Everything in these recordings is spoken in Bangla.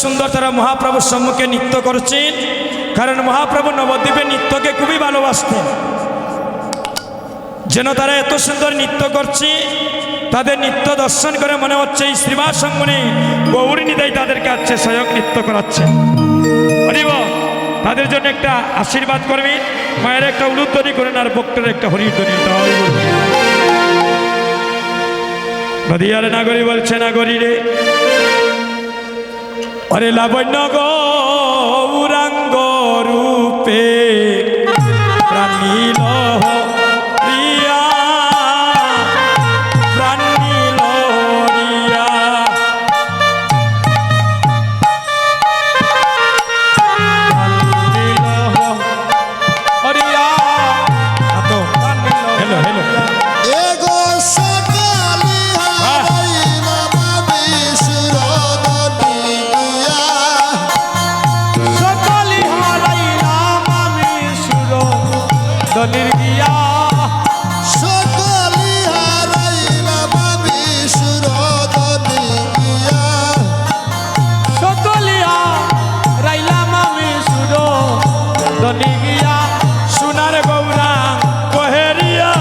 সুন্দর তারা মহাপ্রভুর সম্মুখে নৃত্য করছেন, কারণ মহাপ্রভু নবদ্বীপে নৃত্যকে খুবই ভালোবাসতেন। যেন তারা এত সুন্দর নৃত্য করছে, তাদের নৃত্য দর্শন করে মনে হচ্ছে এই শ্রীবাস সঙ্গনে গৌরীনিতাই তাদের কাছে স্বয়ং নৃত্য করাচ্ছে। হরিব, তাদের জন্য একটা আশীর্বাদ করবেন, মায়ের একটা উলুধ্বনি করেন আর ভক্তের একটা হরিধ্বনি। নদিয়ার নাগরী বলছে, নাগরী রে অরে লাবণ্য গৌরাঙ্গ রূপে প্রাণীল প্রিয়া প্রাণীল রিয়া হরিয়া। হেলো হেলো দলির গিয়া সকলি হারাইলাম আমি সুরদনি গিয়া, সকলিয়া রাইলাম আমি সুরদনি গিয়া। সোনার গৌরা কহেরিয়া,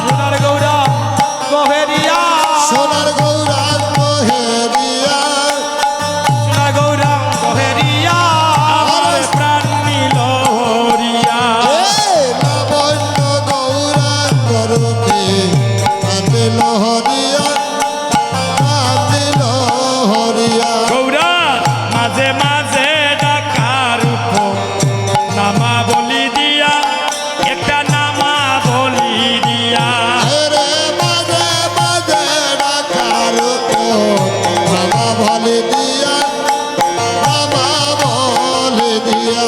সোনার গৌরা কহেরিয়া, সোনার গৌরাঙ্গ হেরিয়া, সোনার গৌরা কহেরিয়া আমার প্রাণ নিল হরিয়া। লাবণ্য গৌরাঙ্গ রূপে কাঁদিল হরিয়া, কাঁদিল হরিয়া। গৌরা মাঝে মাঝে ডাকার উপর নামা বলি দিয়া, একটা নামা বলি দিয়া। হেরে মাঝে মাঝে ডাকার বাবা বলে দিয়া, বাবা বলে দিয়া।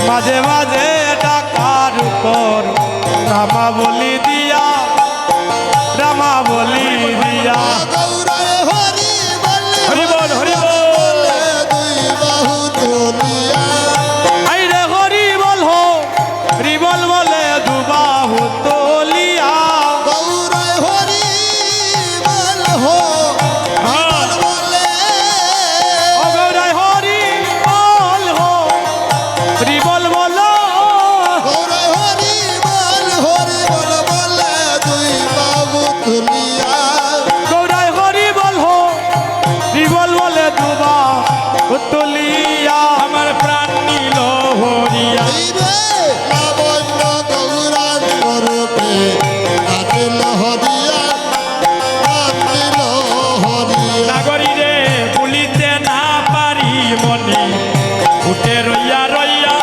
মাঝে মাঝে ডাকার উপর রামা বলি দিয়া, রামা বলি দিয়া। গৌরায় হরি বলে, হরি বল, হরি বল। বলে দুই বাহু তুলিয়া, আইরে হরি বল হো, হরি বল বলে দুবাহু তোলিয়া। গৌরায় হরি বল হো, বল বলে, ও গৌরায় হরি বল হো, হরি বল বলো। গৌরায় হরি বল বলে দুই বাহু তুলিয়া। গৌরায় হরি বল হো, হরি বল বলে দুবাহু তোলিয়া আমার প্রাণ নিল হরিয়া। রে লাবণ্য গৌরাঙ্গ রূপে কাঁদিল হরিয়া, কাঁদিল হরিয়া। নাগরী রে বলিতে না পারি মনে, উঠে রইয়া রইয়া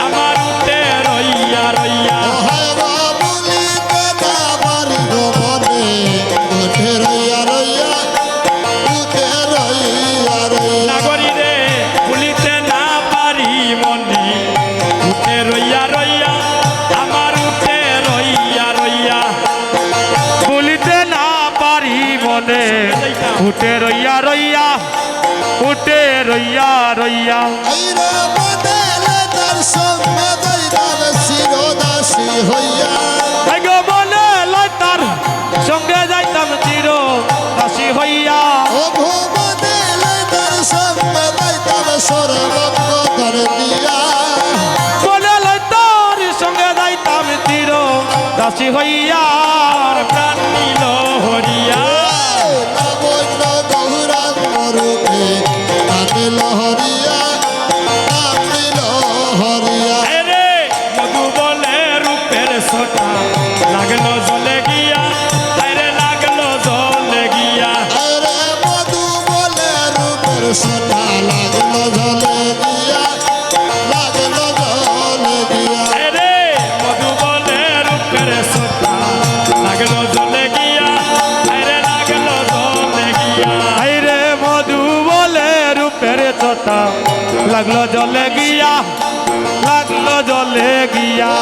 আমার উঠে রইয়া রইয়া। ওহায় গো বলিতে না পারি গো মনে, উঠে রইয়া রইয়া, উঠে রইয়া রইয়া। নাগরী রে বলিতে না পারি মনে, উঠে রইয়া রইয়া আমার উঠে রইয়া রইয়া। বলিতে না পারি মনে, উঠে রইয়া রইয়া, উঠে রইয়া রইয়া। আইরে বদলে তার সঙ্গে দৈদার শিরদাসী হইয়া, গো বলে লয় তার সঙ্গে যাইতাম চির দাসী হইয়া। ও ভো বদলে তার সঙ্গে দৈদার সর্বঙ্গ করে দিয়া। বলে লয় তার সঙ্গে যাইতাম চির দাসী হইয়া আমার প্রাণ নিল হরিয়া। লাবণ্য গৌরাঙ্গ রূপে কাঁদিল হরিয়া, কাঁদিল হরিয়া। রে মধু বলে রূপের সোটা লাগলো জলে গিয়া, রে লাগলো জলে গিয়া। আরে মধু বলে রূপের সোটা লাগলো জলে দিয়া, লাগলো জলে দিয়া। রে মধু বলে রূপের সোটা লাগলো জলে গিয়া, রে লাগলো জলে গিয়া। রে মধু বলে রূপের সোটা লাগলো জলে গিয়া, লাগলো জলে গিয়া।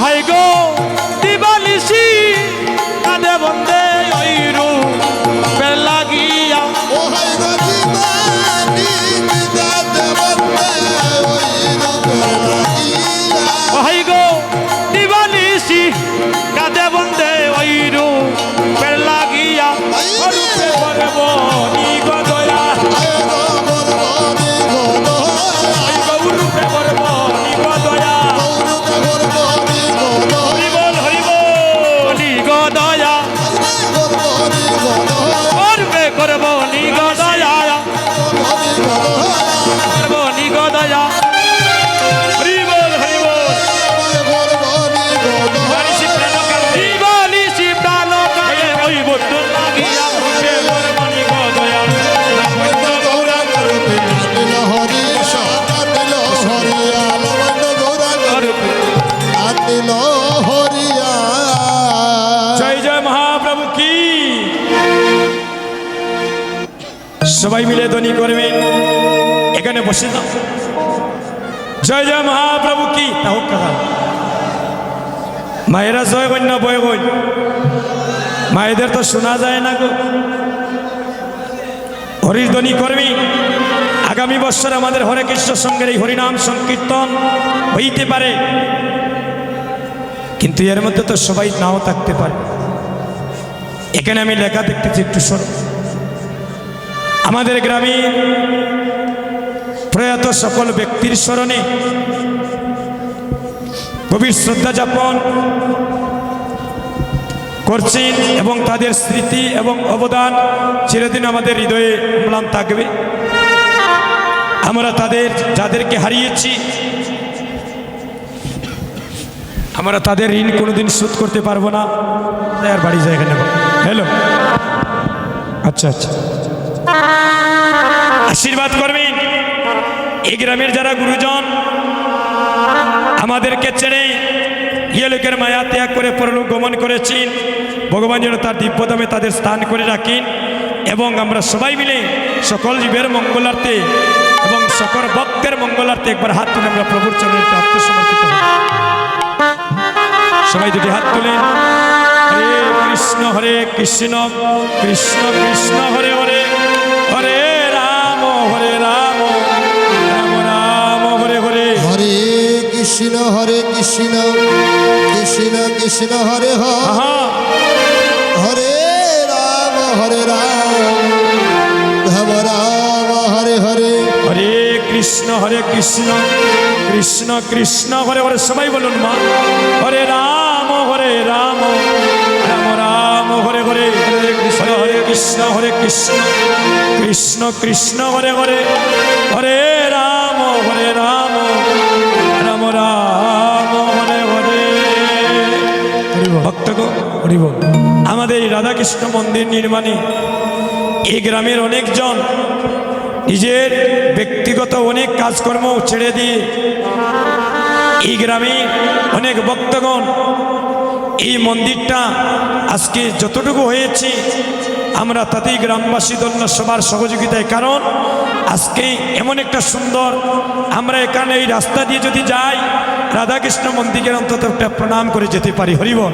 হাই গো দিবানিসি কাঁদে বন্দে ওই রূপের লাগিয়া। হাই গো দিবানিসি নীল হরিয়া জয় জয় মহাপ্রভু কি সবাই মিলে ধ্বনি করবেন এখানে বসে যাও জয় জয় মহাপ্রভু কি তাও কাকা মায়েরা জয় কন্য বয় কই মায়েদের তো শোনা যায় না গো হরির ধ্বনি করবি আগামী বছর আমাদের হরে কৃষ্ণ সঙ্গের এই হরিনাম সংকীর্তন হইতে পারে কিন্তু এর মধ্যে তো সবাই নাও থাকতে পারে এখানে আমি লেখা দেখতেছি একটু সর আমাদের গ্রামে প্রয়াত সকল ব্যক্তির স্মরণে গভীর শ্রদ্ধা যাপন করছেন এবং তাদের স্মৃতি এবং অবদান চিরদিন আমাদের হৃদয়ে অম্লান থাকবে আমরা যাদেরকে হারিয়েছি আমরা তাদের ঋণ কোনোদিন শোধ করতে পারবো না আর বাড়ি যায় এখানে হ্যালো আচ্ছা আচ্ছা আশীর্বাদ করবেন এই গ্রামের যারা গুরুজন আমাদেরকে ছেড়ে ইহলোকের মায়া ত্যাগ করে পরলোক গমন করেছেন ভগবান যেন তার দিব্যধামে তাদের স্থান করে রাখেন এবং আমরা সবাই মিলে সকল জীবের মঙ্গলার্থে এবং সকল ভক্তের মঙ্গলার্থে একবার হাত তুলে আমরা প্রভুর চরণে আত্মসমর্পিত হই সবাই যদি হাত তুলেন হরে কৃষ্ণ কৃষ্ণ কৃষ্ণ হরে হরে হরে রাম রাম রাম হরে হরে হরে কৃষ্ণ কৃষ্ণ কৃষ্ণ হরে হরে রাম রাম রাম হরে হরে হরে কৃষ্ণ কৃষ্ণ কৃষ্ণ হরে হরে সবাই বলুন মা হরে রাম রাম রাম হরে হরে হরে কৃষ্ণ কৃষ্ণ কৃষ্ণ হরে হরে হরে রাম রাম রাম হরে হরে ভক্তগণ হরিব আমাদের এই রাধাকৃষ্ণ মন্দির নির্মাণে এই গ্রামের অনেকজন নিজের ব্যক্তিগত অনেক কাজকর্ম ছেড়ে দিয়ে এই গ্রামে অনেক ভক্তগণ এই মন্দিরটা আজকে যতটুকু হয়েছে আমরা তাতেই গ্রামবাসী ধন্য সবার সহযোগিতায় কারণ আজকে এমন একটা সুন্দর আমরা এখানে এই রাস্তা দিয়ে যদি যাই রাধাকৃষ্ণ মন্দিরের অন্তত একটা প্রণাম করে যেতে পারি হরিব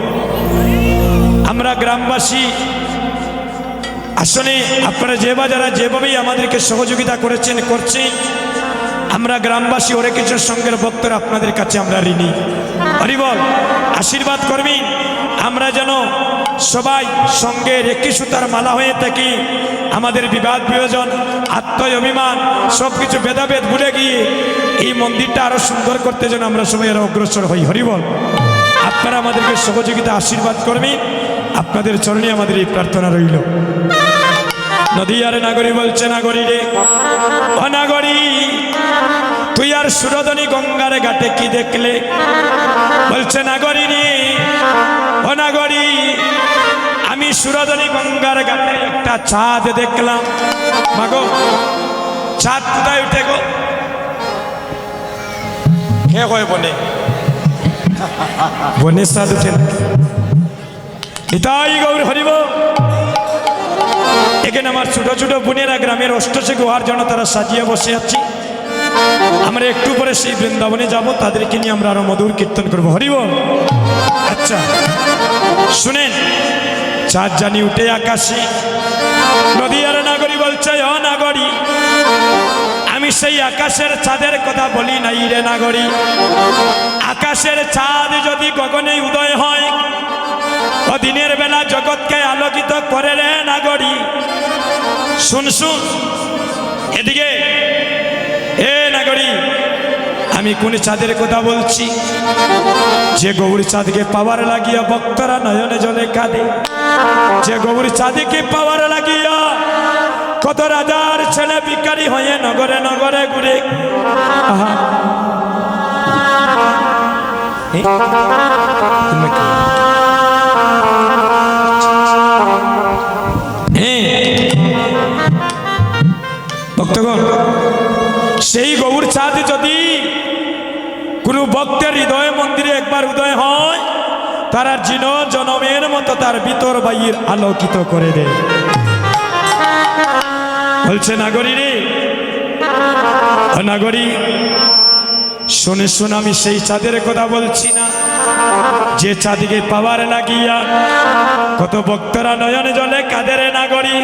আমরা গ্রামবাসী আসলে আপনারা যারা যেভাবেই আমাদেরকে সহযোগিতা করছেন আমরা গ্রামবাসী হরে কৃষ্ণ সঙ্গের ভক্তরা আপনাদের কাছে আমরা ঋণী হরিবল আশীর্বাদ করবি আমরা যেন সবাই সঙ্গে একই সুতার মালা হয়ে থাকি আমাদের বিবাদ বিয়োজন আত্মঅভিমান সব কিছু ভেদাভেদ ভুলে গিয়ে এই মন্দিরটা আরো সুন্দর করতে যেন আমরা সবাই আরো অগ্রসর হই হরিবল আপনারা আমাদেরকে সহযোগিতা আশীর্বাদ করবেন আপনাদের চরণে আমাদের এই প্রার্থনা রইল নদী আর নাগরী বলছে নাগরী রে অনাগরী তুই আর সুরধনী গঙ্গার ঘাটে কি দেখলে বলছে নাগরী রে অনাগরী আমি সুরধনী গঙ্গার ঘাটে একটা চাঁদ দেখলাম মাগো চাঁদ কোথায় উঠে গো কে হয় বনে বনে চাঁদ উঠে না নিতাই গৌর হরিব এখানে আমার ছোট ছোট বোনেরা গ্রামের অষ্টশে গুহার জন্য তারা সাজিয়ে বসে আছি আমরা একটু পরে সেই বৃন্দাবনে যাব তাদেরকে নিয়ে আমরা আরো মধুর কীর্তন করবো হরিব আচ্ছা শুনেন চাঁদ জানি উঠে আকাশে নদী আর নাগরী বলছে ও নাগরী আমি সেই আকাশের চাঁদের কথা বলি নাই রে নাগরী আকাশের চাঁদ যদি গগনে উদয় হয় ও দিনের বেলা জগৎকে আলোকিত করে রে নাগরী শুন এদিকে এ নাগরী আমি কোন চাঁদের কথা বলছি যে গৌরী চাঁদকে পাওয়ার লাগিয়া ভক্তরা নয়নে জলে কাঁদে যে গৌরী চাঁদকে পাওয়ার লাগিয়া কত রাজার ছেলে ভিখারি হয়ে নগরে নগরে ঘুরে আহা ভক্তগণ সেই গৌর চাঁদ যদি কোনো ভক্তের হৃদয় মন্দিরে একবার একবার উদয় হয়, তারা জিন জনমের মতো তার ভিতর বাইর আলোকিত করে দেয়। বলছে নাগরী রে, ও নাগরী, শুনে শুন, আমি সেই চাঁদের কথা বলছি না যে চাঁদকে পাওয়ার লাগিয়া কত ভক্তরা নয়নে জলে কাদের নাগরী।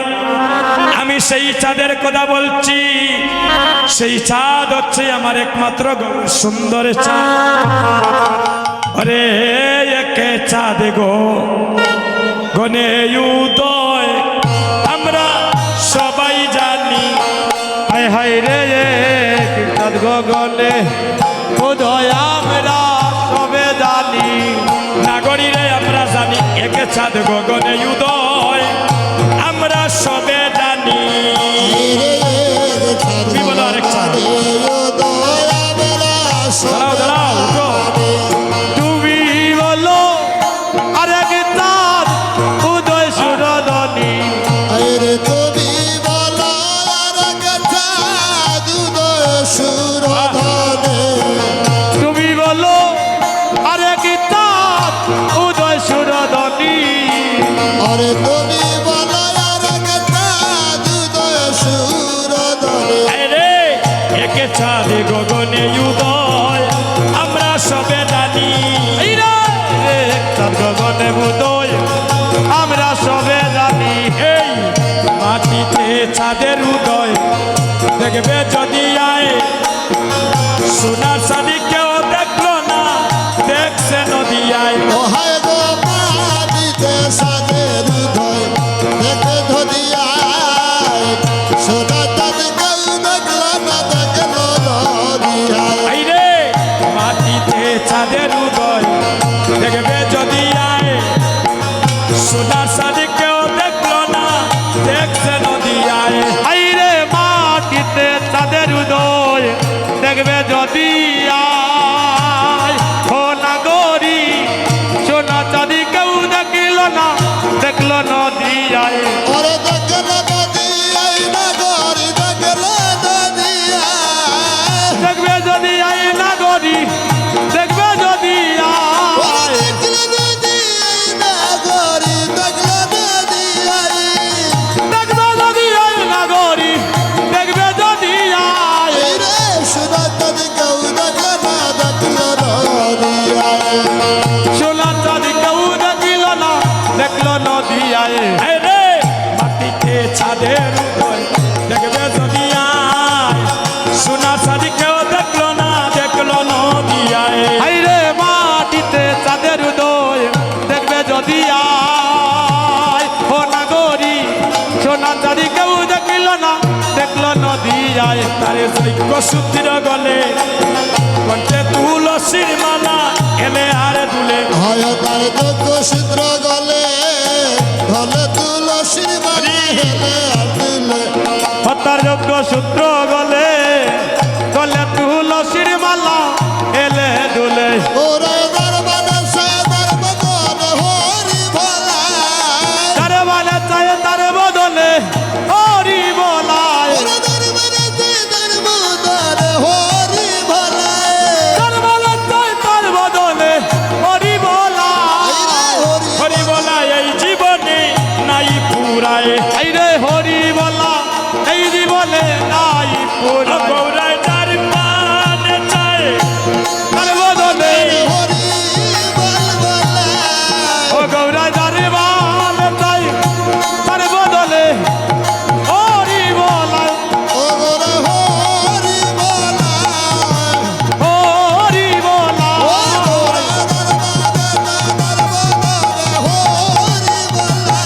আমি সেই চাঁদের কথা বলছি, সেই চাঁদ হচ্ছে আমার একমাত্র সুন্দর চাঁদ। আরে একে চাঁদ গো গনে উদয় আমরা সবাই জানি। হায় হায় রে চাঁদ গগনে উদয় আমরা সবে জানি। নাগরী রে আমরা জানি, একে চাঁদ গগনে উদয় আমরা সবে জানি। তুমি বলো আরেক চাঁদ। দাঁড়াও দাঁড়াও, উঠো। তুমি বলো আরেক চাঁদ উদয় সুরধনী। তুমি বলো আরেক চাঁদ উদয় সুরধনী। তুমি বলো আরেক চাঁদ উদয় সুরধনী। আরে তুমি বলো আরেক চাঁদ উদয় সুরধনী। আরে একে চাঁদ গগনে উদয় আমরা সবে জানি। এই রে চাঁদ গগনে উদয় আমরা সবে জানি। এই মাটিতে চাঁদের উদয় দেখবে যদি আয়, সোনার চাঁদি কেউ দেখলো না, দেখছে নদী আয়। ও হায় গো মাটিতে চাঁদের উদয় দেখে ধরিয়ায়, সোনা চাঁদ কেউ দেখলো না, দেখলো ধরিয়ায়। এই রে মাটিতে চাঁদের উদয় দেখবে যদি আয়, সোনার চাঁদি কেউ দেখলো না, দেখছে নদী আয়। হাই রে মাটিতে চাঁদের উদয় দেখবে যদি আয়। ও নাগরী সোনা চাঁদি কেউ দেখিল না, দেখল নদী আয়। ওরে দেখলো ধরিয়ায় নাগরি, দেখলো ধরিয়ায়। দেখবে যদি আয় নাগরী, দেখবে যদি ওরে আয়। দেখলো ধরিয়ায় নাগরি, দেখলো ধরিয়ায়। দেখবে যদি আয় নাগরী, দেখবে যদি আয়। এই রে সোনা চাঁদ কেউ দেখলো না, দেখলো ধরিয়ায়। সোনা চাঁদি কেউ দেখিল না, দেখল নদী আয়। এই রে মাটিতে চাঁদের উদয় দেখবে যদি আয়, সোনার চাঁদি কেউ দেখলো না, দেখলো নদী আয়। হাই রে মাটিতে চাঁদের উদয় দেখবে যদি আয়। ও নাগরী সোনা চাঁদি কেউ দেখিল না, দেখল নদী আয়। তারে যজ্ঞ সূত্র গলে কণ্ঠে তুলসীর মালা এলে আর দুলে। হয় তার যোগ্য সূত্র গলে, গলে তুলসীর মালা হেলে আর দিলে। হত্যার যোগ্য সূত্র গলে, গলে তুলসীর মালা এলে দুলে। ওরে দরবারে সে দরবগন হরি ভোলা। তারে বলে চায় তার বদলে হরি বলায়। ওরে দরবারে সে দরবগন হরি ভোলা। তার বলে চায় তার বদলে হরি বলায়। হরি বলা এই জীবনে নাই পুরায়। এই রে হরি বলা এই জীবনে নাই পুরায়। গৌরায় তার পানে চায়, তার বদলে হরি বল বলা। ও গৌরা যারে বাল চাই, তার বদলে হরি বলা। ওরে হরি বলা। হরি বলা ওরে দরবারে হরি বলা।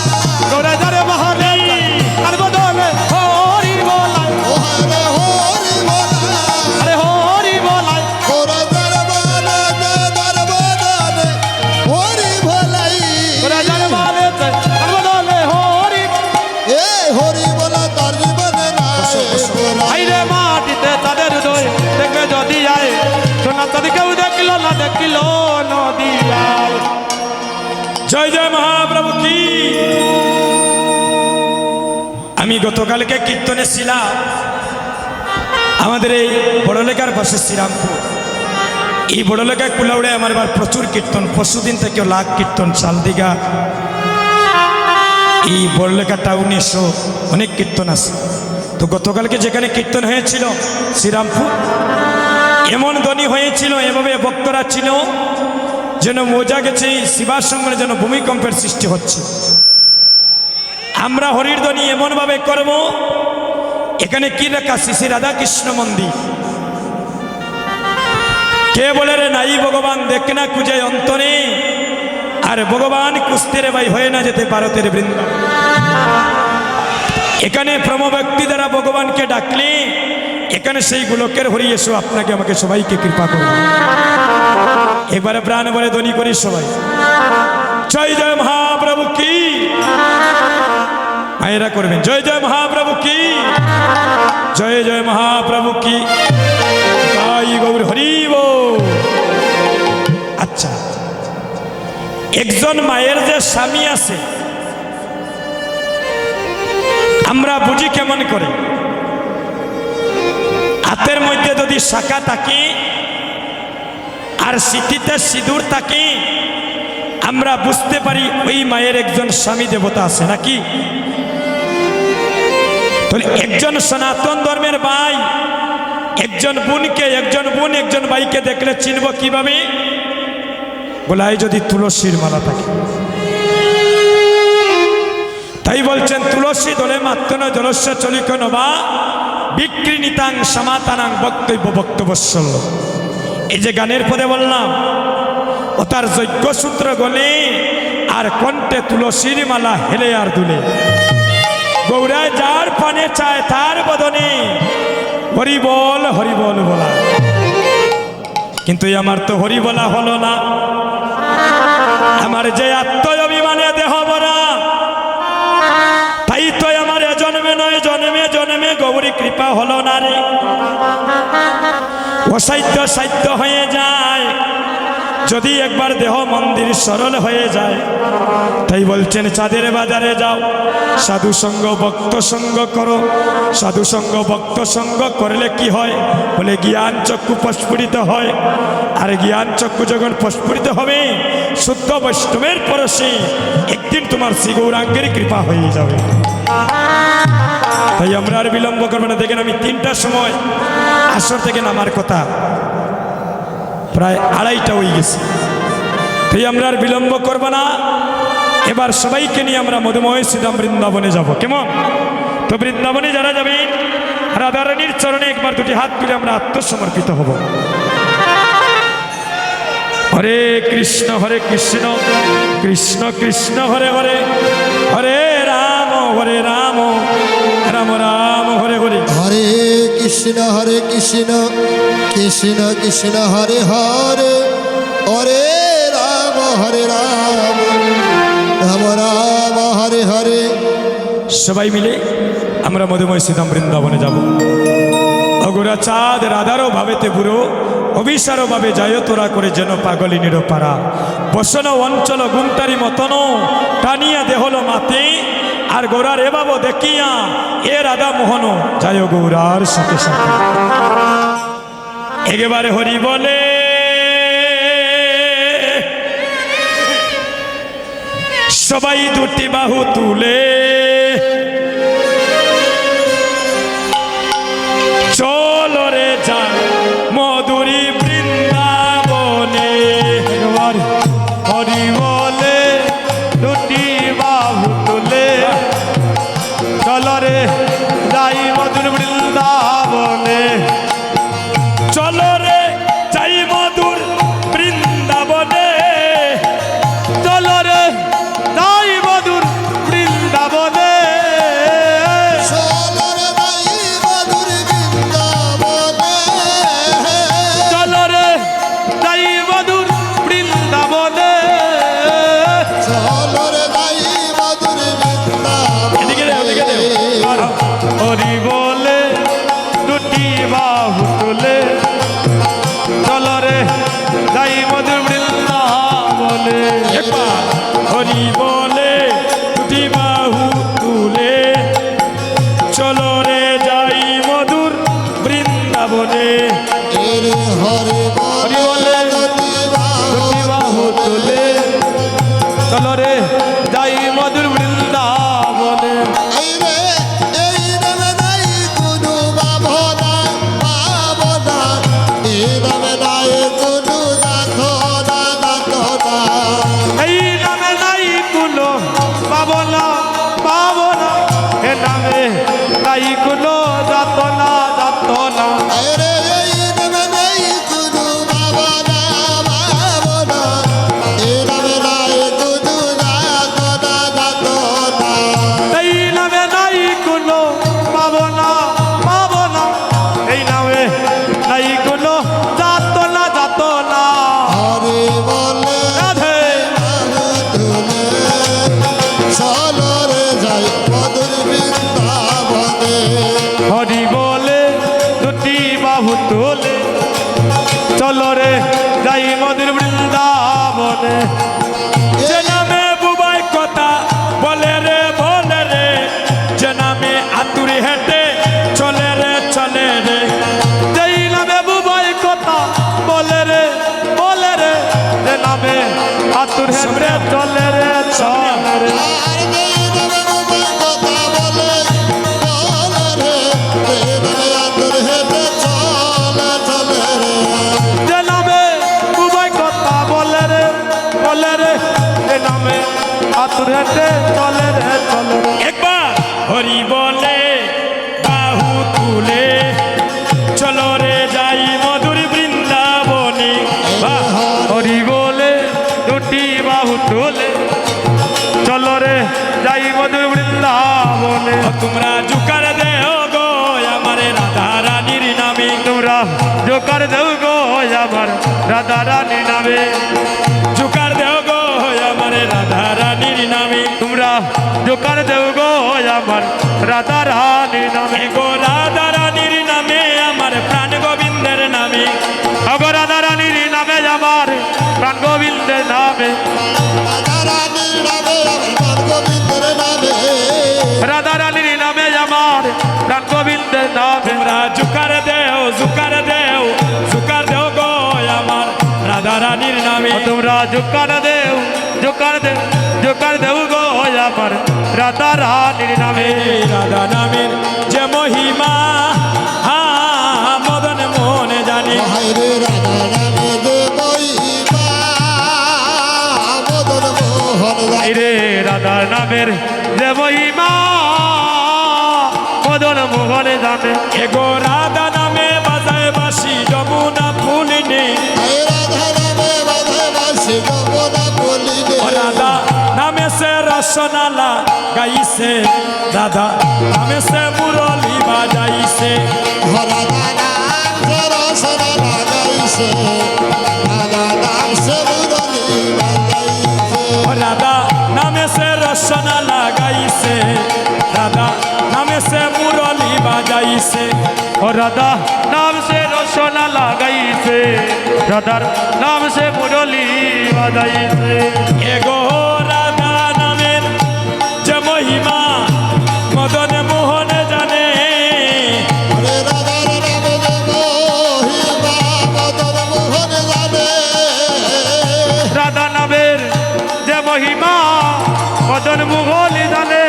গৌরা যারে বাহারে চাই, তার বদলে হরি বলা। ওরে হরি বলা। আরে হরি বলা ওরে দরবারে হরি ভোলাই। গৌরা যারে বাহারে চাই, তার বদলে হরি। এ হরি বলা তার জীবনে নাই গোলা। আইরে মাটিতে তাদের উদয় দেখবে যদি আয়, সোনা চাঁদি কেউ দেখিল না, দেখিল নদী আয়। জয় জয় মহাপ্রভু কি। আমি গতকালকে কীর্তনে ছিলাম আমাদের এই বড়লেখার পাশে শ্রীরামপুর। এই বড়লেখা কুলাউড়ে আমার এবার প্রচুর কীর্তন, পরশুদিন থেকেও লাখ কীর্তন, চালদিঘা এই বড়লেখা টাউনে এসো অনেক কীর্তন আছে। তো গতকালকে যেখানে কীর্তন হয়েছিল শ্রীরামপুর, এমন ধ্বনি হয়েছিল, এভাবে ভক্তরা ছিল যেন মজা গেছে, এই শিবার সঙ্গে যেন ভূমিকম্পের সৃষ্টি হচ্ছে। আমরা হরির ধ্বনি এমনভাবে করব, এখানে কি লেখা? শ্রী রাধাকৃষ্ণ মন্দির। কে বলে রে নাই ভগবান দেখে না খুঁজে অন্তরে, আর ভগবান কুস্তে রে ভাই হয়ে না যেতে ভারতের বৃন্দাবন। এখানে প্রম ব্যক্তি দ্বারা ভগবানকে ডাকলে এখানে সেই গোলকের হরি এসো আপনাকে আমাকে সবাইকে কৃপা করবে। এবারে প্রাণ বলে ধ্বনি করি সবাই, জয় জয় মহাপ্রভু কি। মায়েরা করবেন জয় জয় মহাপ্রভু কি, জয় জয় মহাপ্রভু কি, জয় গৌর হরি বল। আচ্ছা, একজন মায়ের যে স্বামী আছে আমরা বুঝি কেমন করে? হাতের মধ্যে যদি শাখা থাকে আর সিটিতে সিঁদুর থাকে, আমরা বুঝতে পারি ওই মায়ের একজন স্বামী দেবতা আছে নাকি? তাহলে একজন সনাতন ধর্মের ভাই একজন বোনকে, একজন বোন একজন ভাইকে দেখলে চিনব কিভাবে? গলায় যদি তুলসীর মালা থাকে। তাই বলছেন তুলসী দলে মাত্র জলস্য চলিক নবা বিক্রিনিতাং সমাতানাং বক্তব্য বক্তব্যস্বল। এই যে গানের পদে বললাম, ও তার যজ্ঞসূত্র গলে আর কণ্ঠে তুলসীর মালা হেলে আর দুলে। গৌরায় যার পানে চায় তার বদনে হরিবল হরিবল বলা। কিন্তু আমার তো হরি বলা হলো না, আমার যে আত্ম অভিমানে দেহ ভরা, তাই তো আমার জন্মে নয় জন্মে জন্মে গৌরী কৃপা হলো না রে। অসাধ্য সাধ্য হয়ে যায় যদি একবার দেহ মন্দির সরল হয়ে যায়। তাই বলছেন চাঁদের বাজারে যাও, সাধু সঙ্গ ভক্ত সঙ্গ করো। সাধু সঙ্গ ভক্ত সঙ্গ করলে কি হয়? বলে জ্ঞান চক্ষু প্রস্ফুটিত হয়, আর জ্ঞান চক্ষু যখন প্রস্ফুটিত হবে শুদ্ধ বৈষ্ণবের পরশে একদিন তোমার শ্রী গৌরাঙ্গের কৃপা হয়ে যাবে। তাই আমরা আর বিলম্ব করবো না। দেখেন আমি 3টার সময় আসর থেকে নামার কথা, প্রায় 2:30টা হয়ে গেছে। তাই আমরা আর বিলম্ব করবো না। এবার সবাইকে নিয়ে আমরা মধুময় শ্রীধাম বৃন্দাবনে যাব। কেমন? তো বৃন্দাবনে যারা যাবেন রাধারানীর চরণে একবার দুটি হাত তুলে আমরা আত্মসমর্পিত হব। হরে কৃষ্ণ কৃষ্ণ কৃষ্ণ হরে হরে, হরে রাম রাম রাম হরে হরে। হরে কৃষ্ণ কৃষ্ণ কৃষ্ণ হরে হরে, হরে রাম রাম রাম হরে হরে। সবাই মিলে আমরা মধুময় শ্রীধাম বৃন্দাবনে যাব। অগোরা চাঁদ রাধারও ভাবেতে বুড়ো, অভিসারও ভাবে যায় তোরা করে যেন পাগলিনীর পাড়া। বসন অঞ্চল গুমটারি মতন টানিয়া দেহল মাতে, আর গোরার এভাব দেখিয়া এ রাধা মোহন যায় গৌরার সাথে সাথে। একেবারে হরি বলে সবাই দুটি বাহু তুলে, চলো রে যান মধুরী বৃন্দাবনে। একবার হরি বলে দুটি বাহু তুলে, চলো রে যাই মধুর বৃন্দাবনে। চলো রে যাই মধুর বৃন্দাবনে, চলো রে যাই মধুর বৃন্দাবনে। চলো রে ভাই মধুর বৃন্দাবনে, চলো রে যাই মধুর বৃন্দাবনে। চলো রে ভাই মধুর এদিকে দে, ওদিকে দে। বৃন্দাবনে। হরি বল চলো রে যাই মধুর বৃন্দাবনে এই রে এই নামে নাই কোনো ভাবনা ভাবনা এই নামে নাই কোনো যাতনা যাতনা এই নামে নাই কোনো পাবনা পাবনা এ নামে নাই কোনো যাতনা যাতনা এই রে এই নামে নাই কোনো ভাবনা ভাবনা এই নামে নাই কোনো যাতনা যাতনা এই নামে নাই কোনো পাবনা পাবনা এই নামে নাই কোনো যাতনা যাতনা হরে বলে রাধে তুলে চলরে যাই মধুর বৃন্দাবনে হরি বলে দুটি বাহু তোলে চলো রে যাই মধুর বৃন্দাবনে যে নামে বুবাই কথা বলে রে যে নামে আতুরি হেঁটে চলে রে যেই নামে বুবাই কথা বলে রে যে নামে আতুর হেঁটে চলে রে চলে রে আর যেই নামে রূপে কথা বলে রে প্রেমে আদর হেঁটে চলে চলে রে যে নামে বুবাই কথা বলে রে যে নামে আতুর হেঁটে চলে রে একবার হরি বলে বাহু তুলে চলো রে যাই মধুর বৃন্দাবনে বাহ! হরি বলে দুটি বাহু তোলে চলো রে যাই মধুর বৃন্দাবনে তোমরা জুকার দেও গো আমার রাধা রানীর নামে তোমরা জোকার দেও গো আমার রাধা রানী নামে জুকার দেও গো আমার রাধা রানীর নামে তোমরা জোকার দেও গো আমার রাধা রানী নামে গো রাধা রানীর নামে আমার প্রাণ গোবিন্দের নামে আগো রাধা রানীর নামে আমার প্রাণ গোবিন্দের নামে রাধারানীর নামে আমার গোবিন্দের নামে রাধা রানীর নামে আমার প্রাণ গোবিন্দের নামে তোমরা জুকার দেও গো আমার রাধা রানীর নামে তোমরা জোকার দেও গো আমার রাধা রানীর নামে এই রাধা নামের যে মহিমা মদন মোহনে জানে হায়রে রাধা নামে যে মহিমা মদন মোহন এই রে রাধার নামের যে মহিমা মদন মোহনে জানে এগো রাধা নামে বাজায় বাসি যমুনা ফুলিনে রাধা নামে বাধা বাসি যমুনা বলিনে ও রাধা নামে সে রসনালা গাইছে রাধা নামে সে মুরলি বাজাইছে রাধা নাম সে রসনা লাগাইছে রাধা নাম সে মুরলি বাজাইছে ও রাধা নামে সে রসনালা গাইছে রাধা নামে সে মুরলি বাজাইছে ও রাধা নাম সে রসনা লাগাইছে রাধার নাম সে মুরলি বাজাইছে এগো রাধা নামের যে মহিমা মদন মোহনে জানে হরে রাধার নামে যে মহিমা মদন মোহন জানে রাধা নামের যে মহিমা মদন মোহলি জানে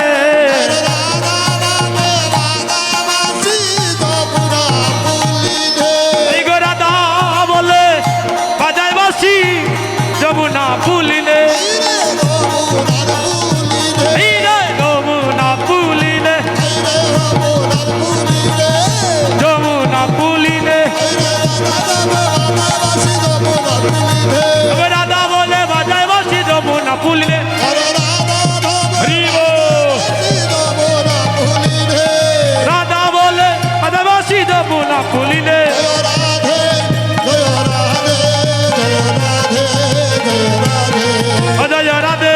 রাধা নামে বাধা বাসি যমুনা বলিনে এই গো রাধা বলে বাজায় বাসি যমুনা ফুলিনে এই রে যমুনা ফুলিনে যমুনা ফুলিনে রাধা বলে বাজায় বাসি যমুনা ফুলিনে রাধা বলে বাজায় বাসি যমুনা ফুলিনে জয় রাধে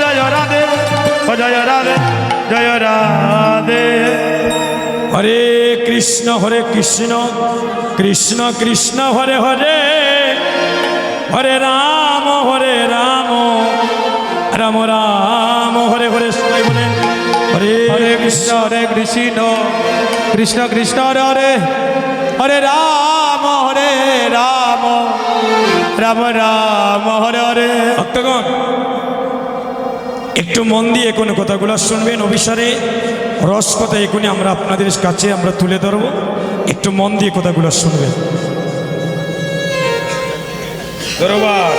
জয় রাধে জয় রাধে জয় রাধে হরে কৃষ্ণ কৃষ্ণ কৃষ্ণ হরে হরে হরে রাম রাম রাম হরে হরে সবাই বলেন হরে হরে কৃষ্ণ কৃষ্ণ কৃষ্ণ হরে হরে হরে রাম রাম রাম হরে হরে ভক্তগণ একটু মন দিয়ে কোনো কথাগুলো শুনবেন। অভিসারে রস কথা এখনই আমরা আপনাদের কাছে আমরা তুলে ধরব, একটু মন দিয়ে কথাগুলো শুনবেন। দরবার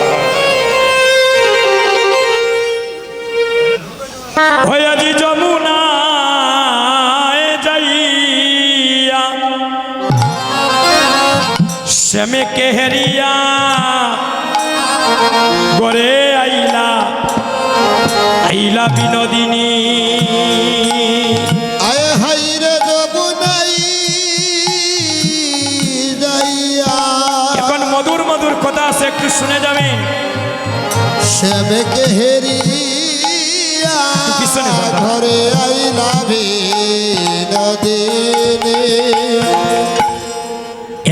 হয়াজি যমুনায় যাইয়া শ্যামে কেহরিয়া গরে আইলা আইলা বিনোদিনী। আয় হাইরে যমুনাই যাইয়া এখন মধুর মধুর কথা আছে, একটু শুনে যাবেন। শ্যামকে হেরিয়া পিছনে দাদা। ঘরে আইলা বিনোদিনী।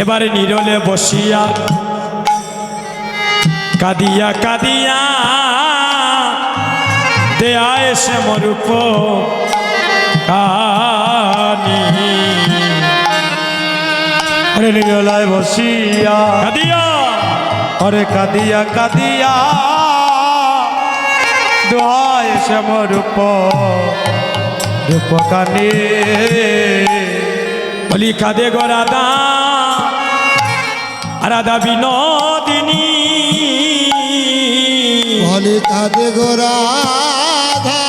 এবারে নিরলে বসিয়া কাদিয়া কাদিয়া দেয়া এসে মরূপ কানি। আরে নিরলায় বসিয়া কাদিয়া আরে কাদিয়া কাদিয়া দোহায় শ্যাম রূপ রূপকানি। বলি কাদে গো রাধা রাধা বিনোদিনী। বলি কাঁদে গো রাধা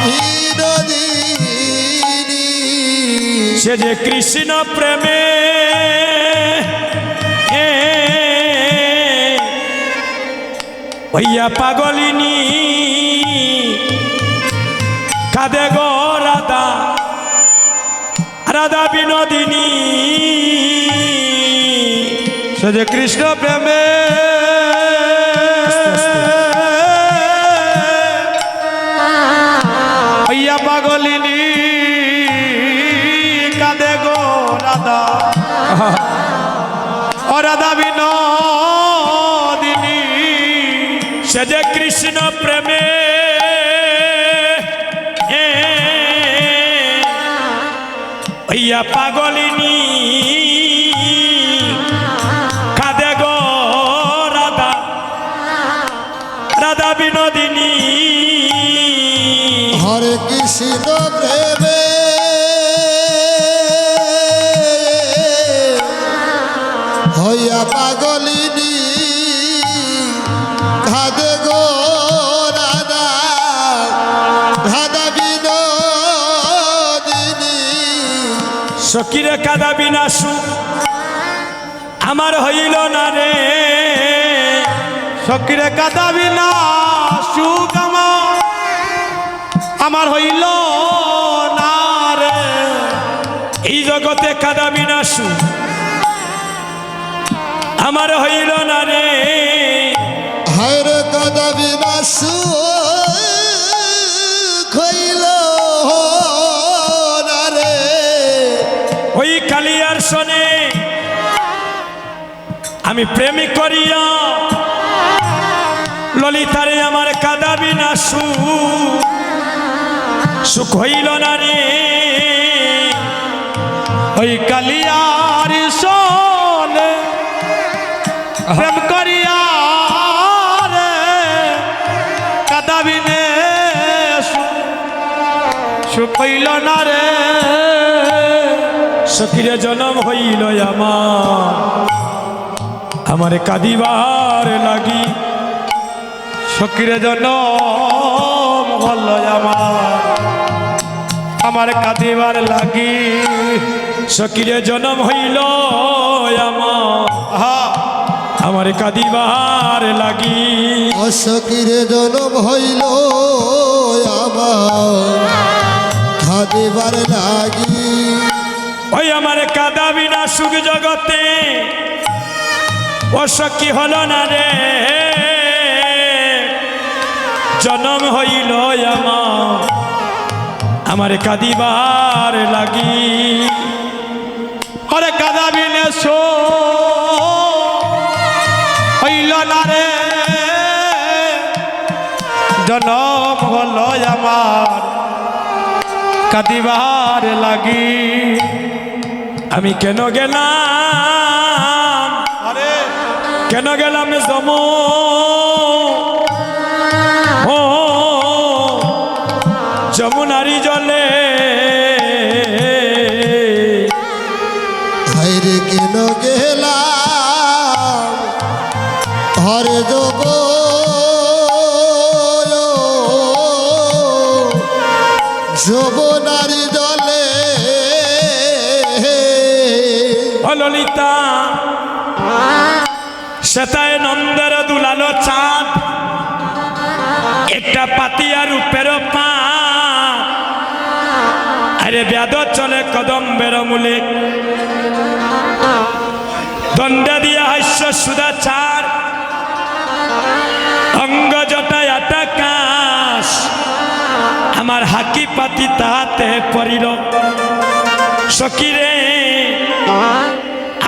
বিনোদিনী। সে যে কৃষ্ণ প্রেমে হইয়া পাগলিনী। কাদে গো রাধা রাধা বিনোদিনী। সে যে কৃষ্ণ প্রেমে হইয়া পাগলিনী। কাঁদে গো রাধা ও রাধা বিনোদিনী। সে যে কৃষ্ণ প্রেমে হইয়া পাগলিনী। কাদে গো রাধা রাধা বিনোদিনী। হরে কৃষ্ণ প্রেমে হইয়া পাগলিনী। কাঁদে গো রাধা রাধা বিনোদিনী। সকিরে কাদা বিনাশু আমার হইল না রে। সকিরে কাঁদাবি না সুখ আমার হইল না রে। এই জগতে কাদা বিনাশু আমার হইল না রে। হায়রে কাদা বিনাশু খইল না রে। ওই কালিয়ার শোনে আমি প্রেমিক করিয়া ললিতারে আমার কাদা বিনাশু সুখ হইল না রে। ওই কালিয়ার সোনে প্রেম করিয়া রে কাঁদাবি নে সুখ হইল না রে। সখিরে জনম হইল আমার কাঁদিবার লাগি। সকিরে জনম হল আমার কাঁদিবার লাগি। সখিরে জনম হইল আমার কাঁদিবার লাগি। অসকিরে জনম হইল আমার খাদিবার লাগি। ওই আমার কাদা বিনা সুখ জগতে অসখী হল না রে। জনম হইল আমার কাঁদিবার লাগি। ওরে কাঁদাবি নে হইল না রে। জনম হল আমার কাঁদিবার লাগি। আমি কেন গেলাম আরে কেন গেলাম ললিতা সেতায় নন্দের দুলালো চাঁদ একটা পাতিয়া রূপের পা আরে ব্যাদ চলে কদম্বের মূলে দণ্ডে দিয়া হাস্য সুদা চার অঙ্গ জটায় আটাকাশ আমার হাকি পাতি তাহাতে পড়িল সকিরে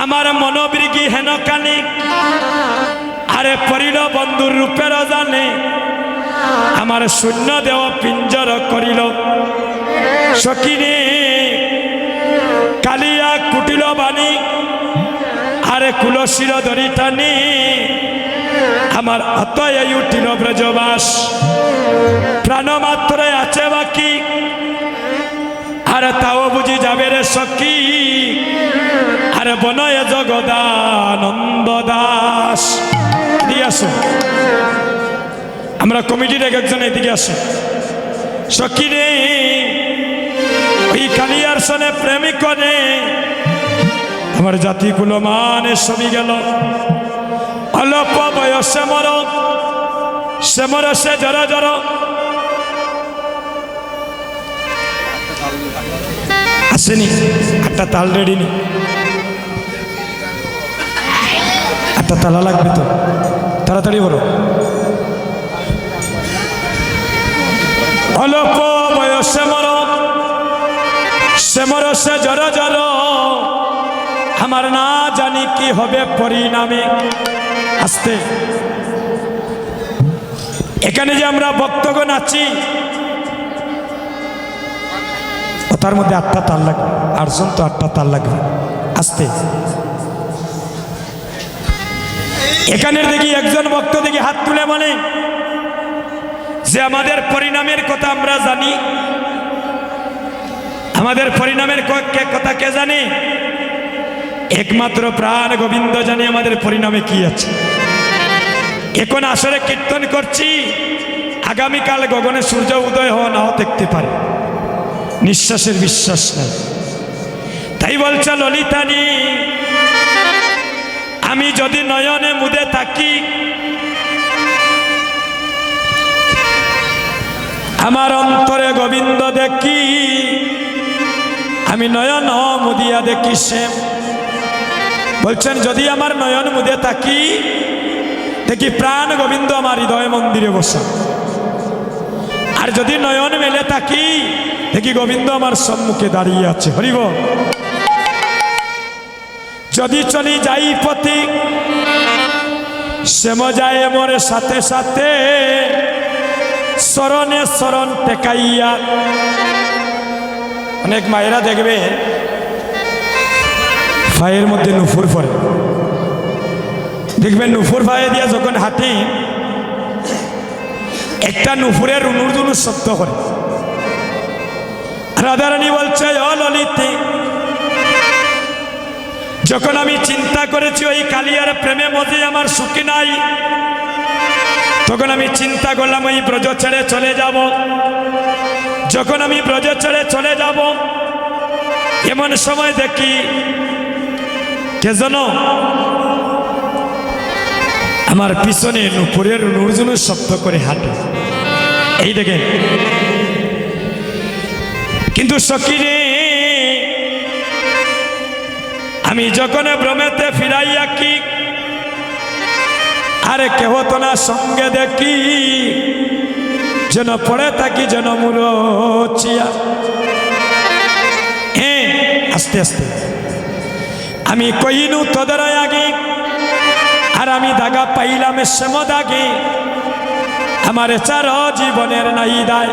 আমার মনোবৃগি হেন কানি আরে পড়িল বন্ধুর রূপের জানে আমার শূন্য দেহ পিঞ্জর করিল সকিরে কালিয়া কুটিল বাণী আরে কুলশির ধরি টানি আমার অতয় উঠিল ব্রজবাস প্রাণ মাত্র আছে বাকি আরে তাও বুঝি যাবে রে সখী আরে বনয় জগদানন্দ দাস এদিকে আসো আমরা কমিটির এক একজন এদিকে আসো সখী রে ওই কালিয়ার সনে প্রেমিক করে আমার জাতিগুলো মানে সবই গেল অল্প বয়সে মর সে মর সে জর জর আসেনি একটা তাল রেডি নি একটা তালা লাগবে তো তাড়াতাড়ি বলো অল্প বয়সে মর সে মর সে জর জর আমার না জানি কি হবে পরিণামে আসতে এখানে যে আমরা ভক্তগণ আছি তার মধ্যে 8টা তাল লাগবে 8 জন তো 8টা তাল লাগবে আসতে এখানে দেখি একজন ভক্ত দেখি হাত তুলে বলে যে আমাদের পরিণামের কথা আমরা জানি আমাদের পরিণামের কথা কে জানে একমাত্র প্রাণ গোবিন্দ জানে আমাদের পরিণামে কি আছে এখন আসরে কীর্তন করছি আগামীকাল গগনে সূর্য উদয় হওয়া নাও দেখতে পারে নিঃশ্বাসের বিশ্বাস নাই তাই বলছে ললিতানি আমি যদি নয়নে মুদে থাকি আমার অন্তরে গোবিন্দ দেখি আমি নয়ন মুদিয়া দেখি সে বলছেন যদি আমার নয়ন মুদে থাকি দেখি প্রাণ গোবিন্দ আমার হৃদয় মন্দিরে বসা আর যদি নয়ন মেলে থাকি দেখি গোবিন্দ আমার সম্মুখে দাঁড়িয়ে আছে হরিব যদি চলি যাই পথি শ্যাম যায় মোরে সাথে সাথে শরণে শরণ টেকাইয়া অনেক মায়েরা দেখবে পায়ের মধ্যে নুপুর পরে দেখবেন নুপুর পায়ে দিয়া যখন হাঁটি একটা নুপুরের উনুর শব্দ করে রাধারানী বলছে ও ললিতে যখন আমি চিন্তা করেছি ওই কালিয়ার প্রেমে মধ্যে আমার সুখী নাই তখন আমি চিন্তা করলাম ওই ব্রজ ছেড়ে চলে যাব যখন আমি ব্রজ ছেড়ে চলে যাব এমন সময় দেখি কে জানো আমার পিছনে নুপুরের নুরজুনু শব্দ করে হাঁটে এই দেখেন কিন্তু সকিরে আমি যখন ভ্রমেতে ফিরাইয়া কি আরে কেহ তো না সঙ্গে দেখি যেন পড়ে থাকি যেন মুরচিয়া আস্তে আস্তে আমি কইনু তোদের আগে আর আমি দাগা পাইলাম শ্যাম দাগে আমার চার জীবনের নাই দায়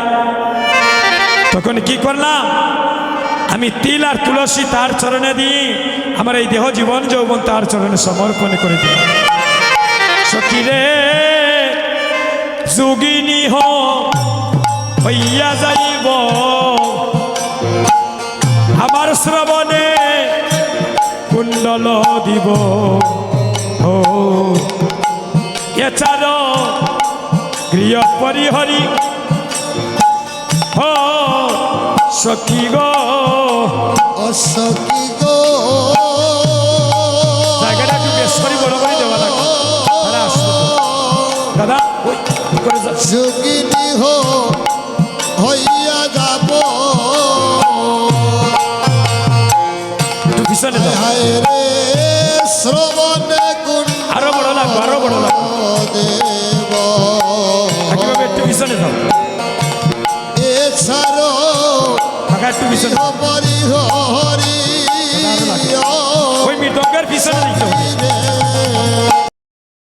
তখন কি করলাম আমি তিল আর তুলসী তার চরণে দিয়ে আমার এই দেহ জীবন যৌবন তার চরণে সমর্পণ করে দিই সখীরে যোগিনী হইয়া যাইব আমার শ্রবণে কুণ্ডল দিব ও এছাড়া গৃহ পরিহরি ও সখী গো সখী গো সুখিনী হইয়া যাব একটু পিছনে যাও হায় রে শ্রবণে কুণ্ড আরো বড় লাগবে আরো বড় লাগবে দেব কাকিবাবু একটু পিছনে যাও এছাড়ো কাকা একটু পিছনে যাও। হরি হরি ওই মৃদঙ্গের পিছনে দিতে হবে।